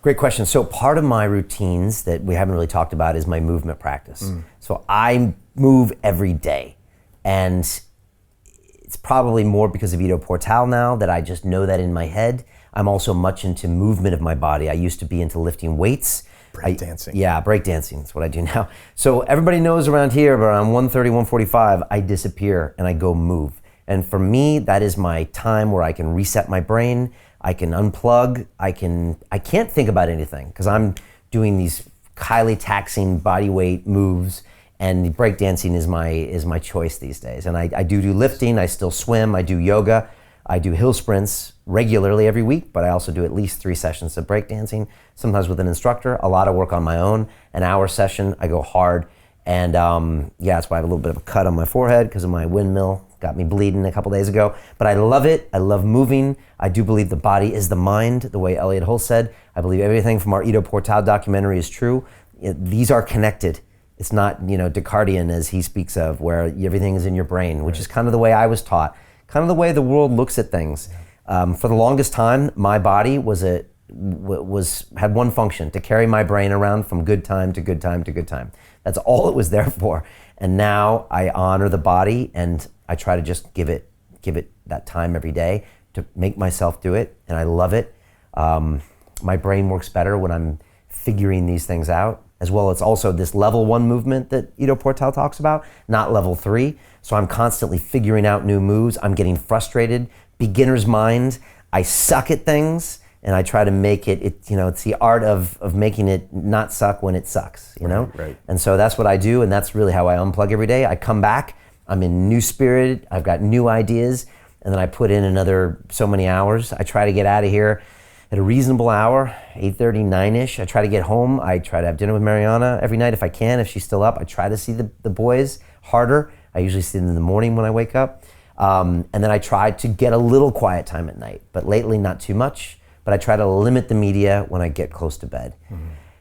Great question. So part of my routines that we haven't really talked about is my movement practice. So I move every day, and it's probably more because of Ido Portal now that I just know that in my head. I'm also much into movement of my body. I used to be into lifting weights. Breakdancing. Yeah, breakdancing. That's what I do now. So everybody knows around here, but around 1:30, 1:45, I disappear and I go move. And for me, that is my time where I can reset my brain. I can unplug. I can't think about anything because I'm doing these highly taxing body weight moves, and breakdancing is my choice these days. And I do lifting. I still swim. I do yoga. I do hill sprints regularly every week, but I also do at least 3 sessions of breakdancing, sometimes with an instructor, a lot of work on my own, an hour session. I go hard. And that's why I have a little bit of a cut on my forehead because of my windmill. Got me bleeding a couple days ago. But I love it. I love moving. I do believe the body is the mind, the way Elliot Hull said. I believe everything from our Ido Portal documentary is true. These are connected. It's not, Descartian as he speaks of, where everything is in your brain, which is kind of the way I was taught, kind of the way the world looks at things. For the longest time, my body had one function: to carry my brain around from good time to good time to good time. That's all it was there for. And now I honor the body, and I try to just give it that time every day to make myself do it, and I love it. My brain works better when I'm figuring these things out. As well, it's also this level 1 movement that Ido Portal talks about, not level 3. So I'm constantly figuring out new moves. I'm getting frustrated. Beginner's mind. I suck at things, and I try to make it's the art of making it not suck when it sucks, Right. And so that's what I do, and that's really how I unplug every day. I come back, I'm in new spirit, I've got new ideas, and then I put in another so many hours. I try to get out of here at a reasonable hour, 8:30, 9-ish. I try to get home. I try to have dinner with Mariana every night if I can, if she's still up. I try to see the boys harder. I usually see them in the morning when I wake up. And then I try to get a little quiet time at night, but lately not too much. But I try to limit the media when I get close to bed.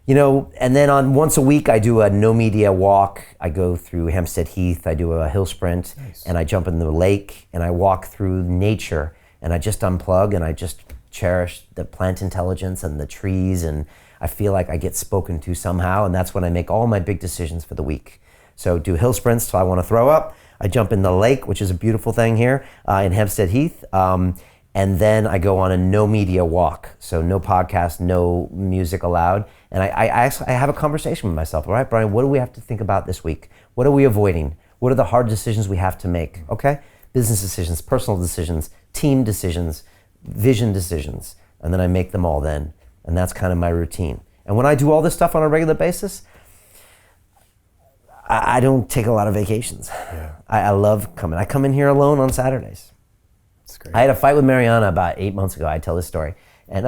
And then on once a week, I do a no media walk. I go through Hampstead Heath. I do a hill sprint. Nice. And I jump in the lake, and I walk through nature, and I just unplug, and I just cherish the plant intelligence and the trees, and I feel like I get spoken to somehow, and that's when I make all my big decisions for the week. So do hill sprints till I want to throw up. I jump in the lake, which is a beautiful thing here in Hampstead Heath, and then I go on a no media walk. So no podcast, no music allowed, and I have a conversation with myself. All right, Brian, what do we have to think about this week? What are we avoiding? What are the hard decisions we have to make? Okay, business decisions, personal decisions, team decisions, vision decisions, and then I make them all then, and that's kind of my routine. And when I do all this stuff on a regular basis, I don't take a lot of vacations. Yeah. I love coming. I come in here alone on Saturdays. That's great. I had a fight with Mariana about 8 months ago. I tell this story, and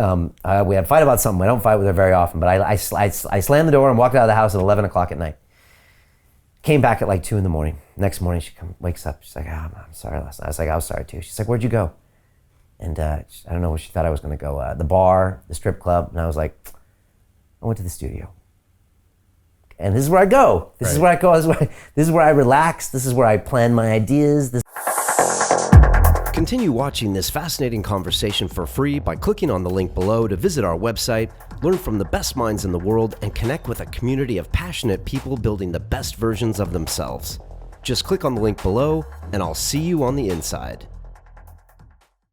we had a fight about something. I don't fight with her very often, but I slammed the door and walked out of the house at 11 o'clock at night. Came back at like 2 a.m. Next morning, she wakes up. She's like, I'm sorry last night. I was like, I was sorry too. She's like, where'd you go? And I don't know where she thought I was going to go. The bar, the strip club. And I was like, I went to the studio. And this is where I go. This is where I go. This is where I relax. This is where I plan my ideas. Continue watching this fascinating conversation for free by clicking on the link below to visit our website, learn from the best minds in the world, and connect with a community of passionate people building the best versions of themselves. Just click on the link below, and I'll see you on the inside.